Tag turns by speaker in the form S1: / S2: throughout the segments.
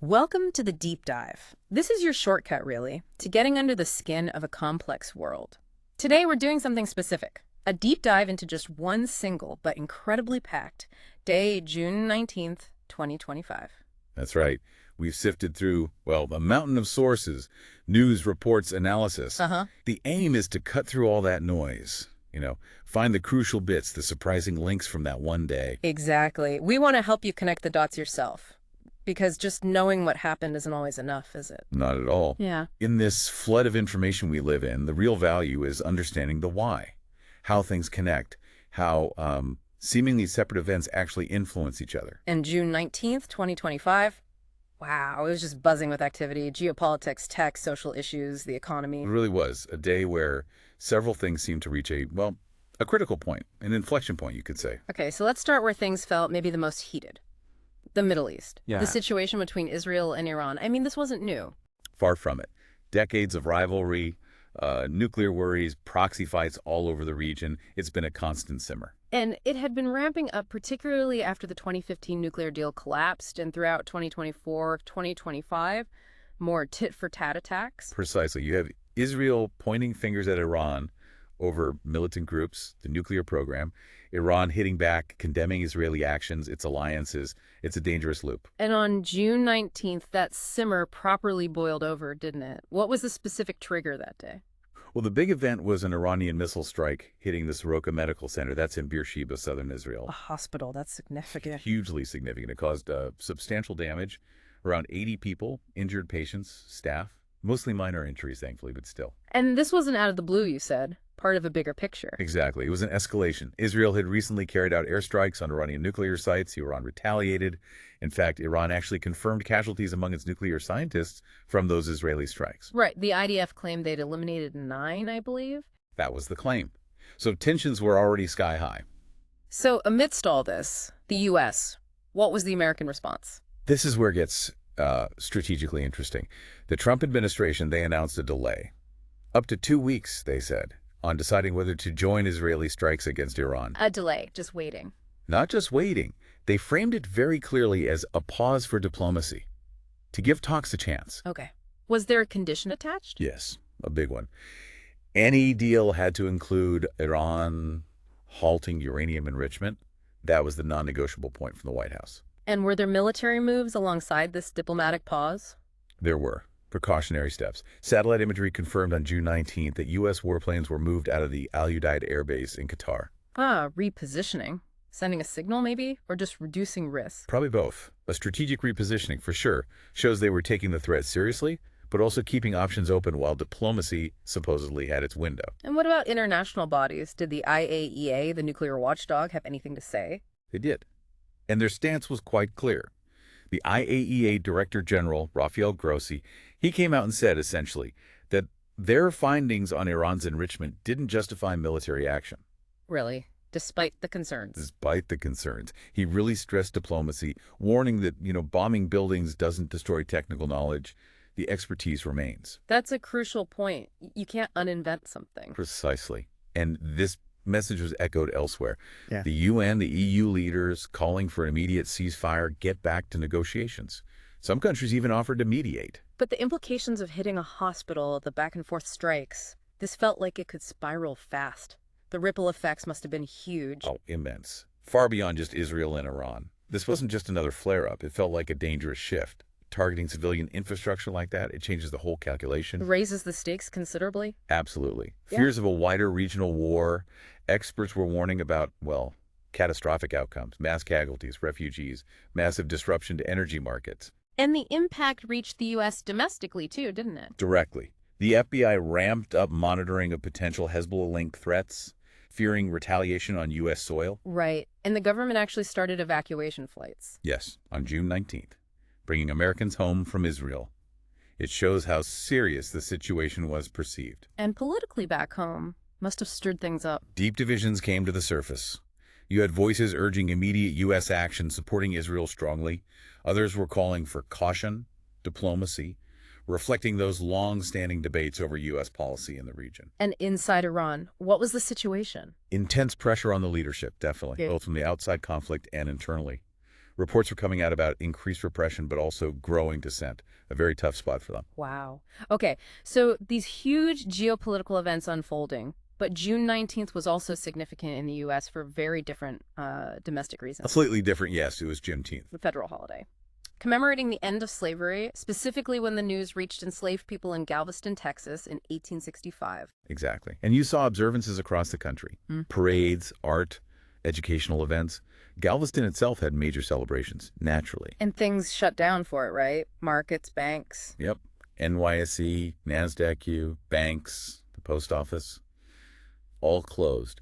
S1: Welcome to the Deep Dive. This is your shortcut, really, to getting under the skin of a complex world. Today, we're doing something specific, a deep dive into just one single but incredibly packed day, June 19th, 2025.
S2: That's right. We've sifted through, well, a mountain of sources, news, reports, analysis.
S1: Uh-huh.
S2: The aim is to cut through all that noise, find the crucial bits, the surprising links from that one day.
S1: Exactly. We want to help you connect the dots yourself, because just knowing what happened isn't always enough, is it?
S2: Not at all.
S1: Yeah.
S2: In this flood of information we live in, the real value is understanding the why, how things connect, how seemingly separate events actually influence each other.
S1: And June 19th, 2025, wow, it was just buzzing with activity, geopolitics, tech, social issues, the economy.
S2: It really was a day where several things seemed to reach a critical point, an inflection point, you could say.
S1: Okay, so let's start where things felt maybe the most heated. The Middle East.
S2: Yeah.
S1: The situation between Israel and Iran. I mean, this wasn't new.
S2: Far from it. Decades of rivalry, nuclear worries, proxy fights all over the region. It's been a constant simmer.
S1: And it had been ramping up, particularly after the 2015 nuclear deal collapsed, and throughout 2024, 2025, more tit-for-tat attacks.
S2: Precisely. You have Israel pointing fingers at Iran over militant groups, the nuclear program, Iran hitting back, condemning Israeli actions, its alliances. It's a dangerous loop.
S1: And on June 19th, that simmer properly boiled over, didn't it? What was the specific trigger that day?
S2: Well, the big event was an Iranian missile strike hitting the Soroka Medical Center. That's in Beersheba, southern Israel.
S1: A hospital, that's significant.
S2: Hugely significant. It caused substantial damage. Around 80 people, injured patients, staff. Mostly minor injuries, thankfully, but still.
S1: And this wasn't out of the blue, you said. Part of a bigger picture.
S2: Exactly. It was an escalation. Israel had recently carried out airstrikes on Iranian nuclear sites. Iran retaliated. In fact, Iran actually confirmed casualties among its nuclear scientists from those Israeli strikes.
S1: Right. The IDF claimed they'd eliminated 9, I believe.
S2: That was the claim. So tensions were already sky high.
S1: So amidst all this, the U.S., what was the American response?
S2: This is where it gets strategically interesting. The Trump administration, they announced a delay. Up to 2 weeks, they said, on deciding whether to join Israeli strikes against Iran.
S1: A delay, just waiting.
S2: Not just waiting. They framed it very clearly as a pause for diplomacy, to give talks a chance.
S1: Okay. Was there a condition attached?
S2: Yes, a big one. Any deal had to include Iran halting uranium enrichment. That was the non-negotiable point from the White House.
S1: And were there military moves alongside this diplomatic pause?
S2: There were precautionary steps. Satellite imagery confirmed on June 19th that U.S. warplanes were moved out of the Al Udeid Air Base in Qatar.
S1: Repositioning. Sending a signal, maybe? Or just reducing risk?
S2: Probably both. A strategic repositioning, for sure, shows they were taking the threat seriously, but also keeping options open while diplomacy supposedly had its window.
S1: And what about international bodies? Did the IAEA, the nuclear watchdog, have anything to say?
S2: They did. And their stance was quite clear. The IAEA Director General, Rafael Grossi, he came out and said, essentially, that their findings on Iran's enrichment didn't justify military action.
S1: Really? Despite the concerns?
S2: Despite the concerns. He really stressed diplomacy, warning that, bombing buildings doesn't destroy technical knowledge. The expertise remains.
S1: That's a crucial point. You can't uninvent something.
S2: Precisely. And this message was echoed elsewhere.
S3: Yeah.
S2: The UN, the EU leaders calling for an immediate ceasefire, get back to negotiations. Some countries even offered to mediate.
S1: But the implications of hitting a hospital, the back-and-forth strikes, this felt like it could spiral fast. The ripple effects must have been huge.
S2: Oh, immense. Far beyond just Israel and Iran. This wasn't just another flare-up. It felt like a dangerous shift. Targeting civilian infrastructure like that, it changes the whole calculation.
S1: Raises the stakes considerably?
S2: Absolutely.
S1: Yeah.
S2: Fears of a wider regional war. Experts were warning about, catastrophic outcomes, mass casualties, refugees, massive disruption to energy markets.
S1: And the impact reached the U.S. domestically, too, didn't it?
S2: Directly. The FBI ramped up monitoring of potential Hezbollah-linked threats, fearing retaliation on U.S. soil.
S1: Right. And the government actually started evacuation flights.
S2: Yes, on June 19th, bringing Americans home from Israel. It shows how serious the situation was perceived.
S1: And politically back home, must have stirred things up.
S2: Deep divisions came to the surface. You had voices urging immediate U.S. action, supporting Israel strongly. Others were calling for caution, diplomacy, reflecting those long-standing debates over U.S. policy in the region.
S1: And inside Iran, what was the situation?
S2: Intense pressure on the leadership, definitely,
S1: Yeah.
S2: both from the outside conflict and internally. Reports were coming out about increased repression, but also growing dissent. A very tough spot for them.
S1: Wow. Okay, so these huge geopolitical events unfolding, but June 19th was also significant in the U.S. for very different domestic
S2: A
S1: reasons.
S2: slightly different, yes, it was Juneteenth.
S1: The federal holiday. Commemorating the end of slavery, specifically when the news reached enslaved people in Galveston, Texas in 1865.
S2: Exactly. And you saw observances across the country.
S1: Hmm.
S2: Parades, art, educational events. Galveston itself had major celebrations, naturally.
S1: And things shut down for it, right? Markets, banks.
S2: Yep. NYSE, NASDAQ, banks, the post office, all closed.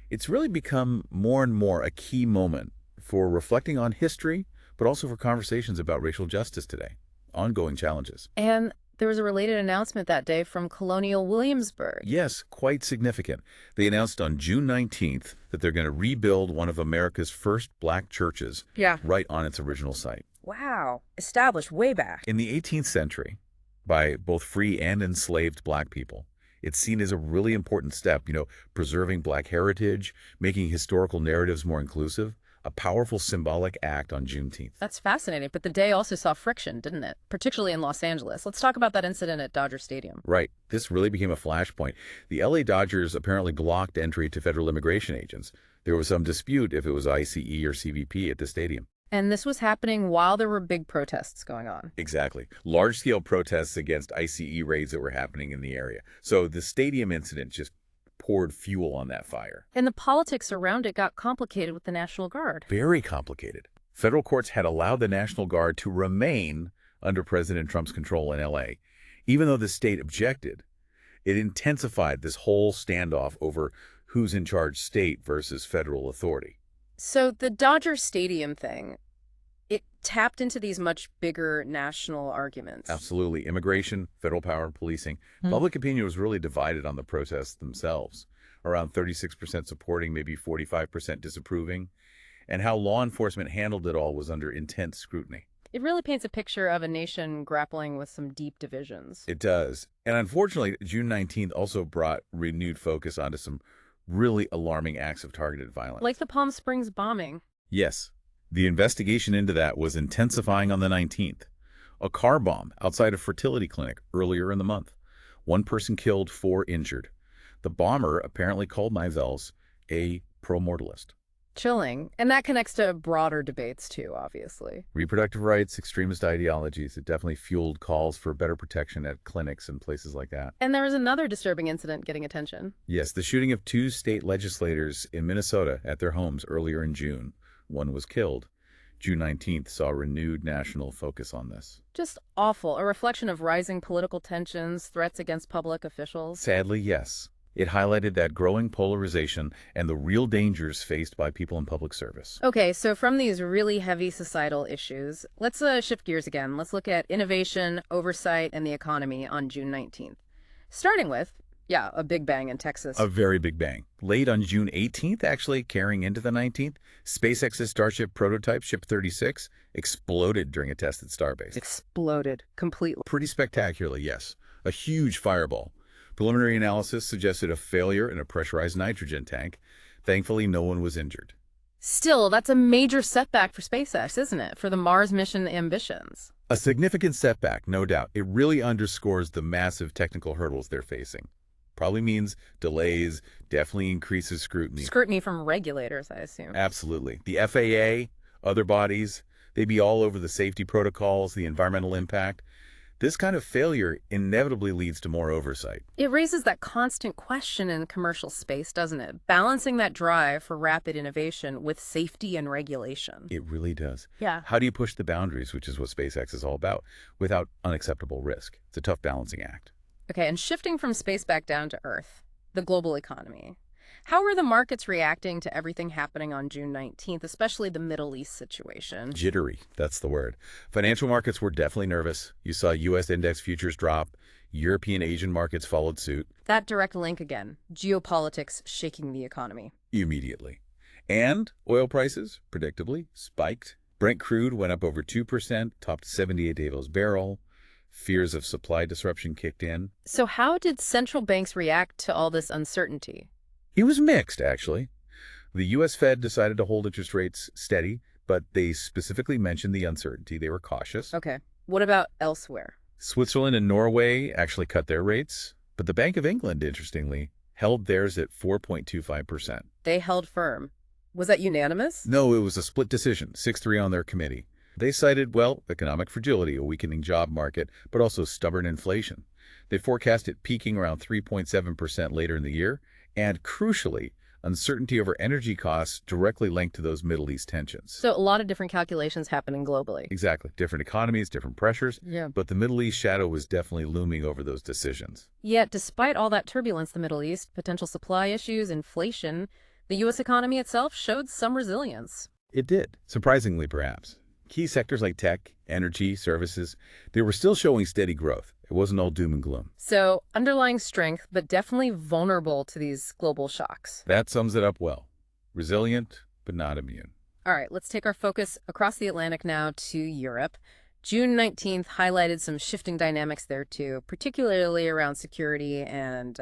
S2: It's really become more and more a key moment for reflecting on history, but also for conversations about racial justice today, ongoing challenges.
S1: And there was a related announcement that day from Colonial Williamsburg.
S2: Yes, quite significant. They announced on June 19th that they're going to rebuild one of America's first black churches
S1: Yeah.
S2: right on its original site.
S1: Wow. Established way back.
S2: In the 18th century, by both free and enslaved black people, it's seen as a really important step, preserving black heritage, making historical narratives more inclusive, a powerful symbolic act on Juneteenth.
S1: That's fascinating. But the day also saw friction, didn't it? Particularly in Los Angeles. Let's talk about that incident at Dodger Stadium.
S2: Right. This really became a flashpoint. The LA Dodgers apparently blocked entry to federal immigration agents. There was some dispute if it was ICE or CBP at the stadium.
S1: And this was happening while there were big protests going on.
S2: Exactly. Large-scale protests against ICE raids that were happening in the area. So the stadium incident just poured fuel on that fire.
S1: And the politics around it got complicated with the National Guard.
S2: Very complicated. Federal courts had allowed the National Guard to remain under President Trump's control in LA. Even though the state objected, it intensified this whole standoff over who's in charge, state versus federal authority.
S1: So the Dodger Stadium thing, it tapped into these much bigger national arguments.
S2: Absolutely. Immigration, federal power, and policing. Public opinion was really divided on the protests themselves. Around 36% supporting, maybe 45% disapproving. And how law enforcement handled it all was under intense scrutiny.
S1: It really paints a picture of a nation grappling with some deep divisions.
S2: It does. And unfortunately, June 19th also brought renewed focus onto some really alarming acts of targeted violence.
S1: Like the Palm Springs bombing.
S2: Yes. The investigation into that was intensifying on the 19th. A car bomb outside a fertility clinic earlier in the month. One person killed, 4 injured. The bomber apparently called Mizell's a pro-mortalist.
S1: Chilling. And that connects to broader debates too, obviously.
S2: Reproductive rights, extremist ideologies, it definitely fueled calls for better protection at clinics and places like that.
S1: And there was another disturbing incident getting attention.
S2: Yes, the shooting of 2 state legislators in Minnesota at their homes earlier in June. One was killed. June 19th saw renewed national focus on this.
S1: Just awful. A reflection of rising political tensions, threats against public officials.
S2: Sadly, yes. It highlighted that growing polarization and the real dangers faced by people in public service.
S1: Okay, so from these really heavy societal issues, let's shift gears again. Let's look at innovation, oversight, and the economy on June 19th. Starting with, a big bang in Texas.
S2: A very big bang. Late on June 18th, actually, carrying into the 19th, SpaceX's Starship prototype, Ship 36, exploded during a test at Starbase.
S1: Exploded completely.
S2: Pretty spectacularly, yes. A huge fireball. Preliminary analysis suggested a failure in a pressurized nitrogen tank. Thankfully, no one was injured.
S1: Still, that's a major setback for SpaceX, isn't it? For the Mars mission ambitions.
S2: A significant setback, no doubt. It really underscores the massive technical hurdles they're facing. Probably means delays, definitely increases scrutiny.
S1: Scrutiny from regulators, I assume.
S2: Absolutely. The FAA, other bodies, they'd be all over the safety protocols, the environmental impact. This kind of failure inevitably leads to more oversight.
S1: It raises that constant question in commercial space, doesn't it? Balancing that drive for rapid innovation with safety and regulation.
S2: It really does.
S1: Yeah.
S2: How do you push the boundaries, which is what SpaceX is all about, without unacceptable risk? It's a tough balancing act.
S1: Okay, and shifting from space back down to Earth, the global economy. How are the markets reacting to everything happening on June 19th, especially the Middle East situation?
S2: Jittery, that's the word. Financial markets were definitely nervous. You saw U.S. index futures drop. European, Asian markets followed suit.
S1: That direct link again, geopolitics shaking the economy.
S2: Immediately. And oil prices, predictably, spiked. Brent crude went up over 2%, topped $78 a barrel. Fears of supply disruption kicked in.
S1: So how did central banks react to all this uncertainty?
S2: It was mixed, actually. The U.S. Fed decided to hold interest rates steady, but they specifically mentioned the uncertainty. They were cautious.
S1: Okay. What about elsewhere?
S2: Switzerland and Norway actually cut their rates, but the Bank of England, interestingly, held theirs at 4.25%.
S1: They held firm. Was that unanimous?
S2: No, it was a split decision, 6-3 on their committee. They cited, well, economic fragility, a weakening job market, but also stubborn inflation. They forecast it peaking around 3.7% later in the year, and crucially, uncertainty over energy costs directly linked to those Middle East tensions.
S1: So a lot of different calculations happening globally.
S2: Exactly. Different economies, different pressures.
S1: Yeah.
S2: But the Middle East shadow was definitely looming over those decisions.
S1: Yet, despite all that turbulence, the Middle East, potential supply issues, inflation, the U.S. economy itself showed some resilience.
S2: It did, surprisingly perhaps. Key sectors like tech, energy, services, they were still showing steady growth. It wasn't all doom and gloom.
S1: So, underlying strength, but definitely vulnerable to these global shocks.
S2: That sums it up well. Resilient, but not immune.
S1: All right, let's take our focus across the Atlantic now to Europe. June 19th highlighted some shifting dynamics there too, particularly around security and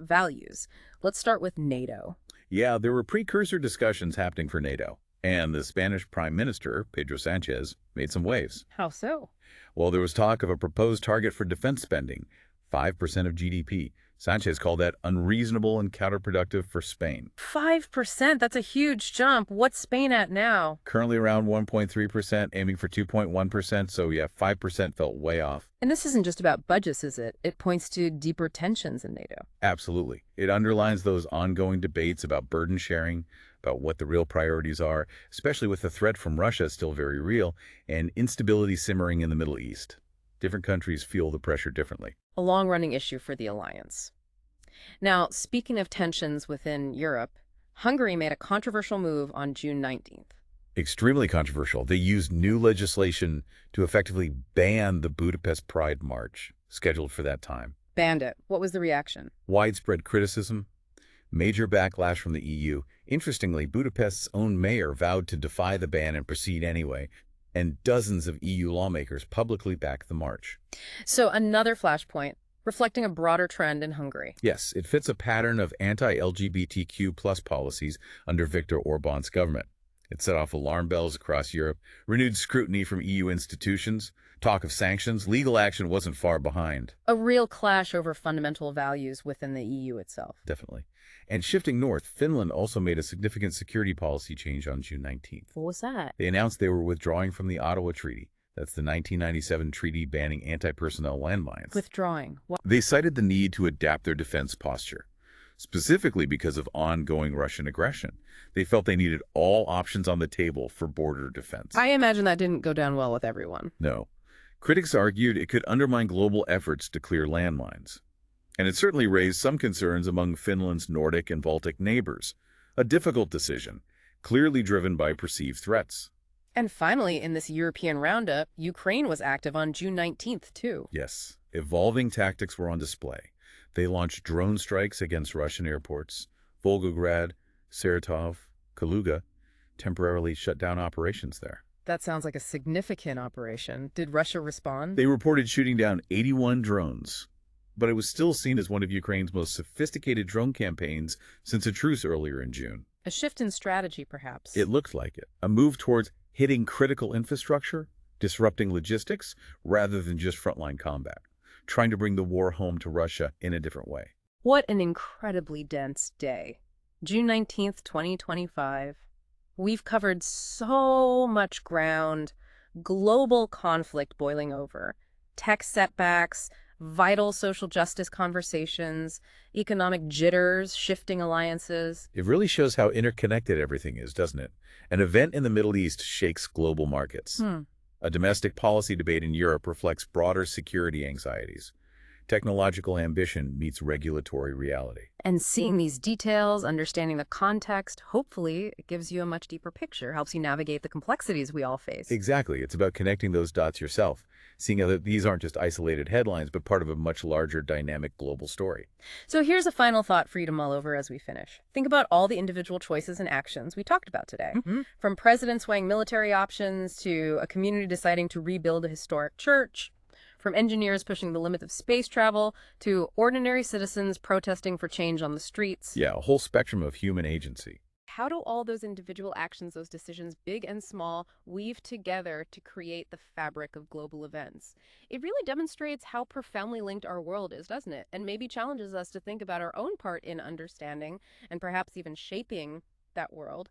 S1: values. Let's start with NATO.
S2: Yeah, there were precursor discussions happening for NATO, and the Spanish Prime Minister, Pedro Sanchez, made some waves.
S1: How so?
S2: Well, there was talk of a proposed target for defense spending, 5% of GDP. Sanchez called that unreasonable and counterproductive for Spain.
S1: 5%, that's a huge jump. What's Spain at now?
S2: Currently around 1.3%, aiming for 2.1%, so yeah, 5% felt way off.
S1: And this isn't just about budgets, is it? It points to deeper tensions in NATO.
S2: Absolutely. It underlines those ongoing debates about burden sharing, about what the real priorities are, especially with the threat from Russia still very real, and instability simmering in the Middle East. Different countries feel the pressure differently.
S1: A long-running issue for the alliance. Now, speaking of tensions within Europe, Hungary made a controversial move on June 19th.
S2: Extremely controversial. They used new legislation to effectively ban the Budapest Pride March, scheduled for that time.
S1: Banned it. What was the reaction?
S2: Widespread criticism, major backlash from the EU. Interestingly, Budapest's own mayor vowed to defy the ban and proceed anyway, and dozens of EU lawmakers publicly backed the march.
S1: So another flashpoint, reflecting a broader trend in Hungary.
S2: Yes, it fits a pattern of anti-LGBTQ plus policies under Viktor Orban's government. It set off alarm bells across Europe, renewed scrutiny from EU institutions, talk of sanctions, legal action wasn't far behind.
S1: A real clash over fundamental values within the EU itself.
S2: Definitely. And shifting north, Finland also made a significant security policy change on June 19th.
S1: What was that?
S2: They announced they were withdrawing from the Ottawa Treaty. That's the 1997 treaty banning anti-personnel landmines.
S1: Withdrawing. What?
S2: They cited the need to adapt their defense posture, specifically because of ongoing Russian aggression. They felt they needed all options on the table for border defense.
S1: I imagine that didn't go down well with everyone.
S2: No. Critics argued it could undermine global efforts to clear landmines. And it certainly raised some concerns among Finland's Nordic and Baltic neighbors. A difficult decision, clearly driven by perceived threats.
S1: And finally, in this European roundup, Ukraine was active on June 19th, too.
S2: Yes, evolving tactics were on display. They launched drone strikes against Russian airports. Volgograd, Saratov, Kaluga temporarily shut down operations there.
S1: That sounds like a significant operation. Did Russia respond?
S2: They reported shooting down 81 drones, but it was still seen as one of Ukraine's most sophisticated drone campaigns since a truce earlier in June.
S1: A shift in strategy, perhaps.
S2: It looked like it. A move towards hitting critical infrastructure, disrupting logistics, rather than just frontline combat, trying to bring the war home to Russia in a different way.
S1: What an incredibly dense day. June 19th, 2025. We've covered so much ground, global conflict boiling over, tech setbacks, vital social justice conversations, economic jitters, shifting alliances.
S2: It really shows how interconnected everything is, doesn't it? An event in the Middle East shakes global markets. A domestic policy debate in Europe reflects broader security anxieties. Technological ambition meets regulatory reality.
S1: And seeing these details, understanding the context, hopefully it gives you a much deeper picture, helps you navigate the complexities we all face.
S2: Exactly. It's about connecting those dots yourself, seeing how these aren't just isolated headlines, but part of a much larger dynamic global story.
S1: So here's a final thought for you to mull over as we finish. Think about all the individual choices and actions we talked about today. From presidents weighing military options to a community deciding to rebuild a historic church, from engineers pushing the limits of space travel to ordinary citizens protesting for change on the streets.
S2: Yeah, a whole spectrum of human agency.
S1: How do all those individual actions, those decisions, big and small, weave together to create the fabric of global events? It really demonstrates how profoundly linked our world is, doesn't it? And maybe challenges us to think about our own part in understanding and perhaps even shaping that world.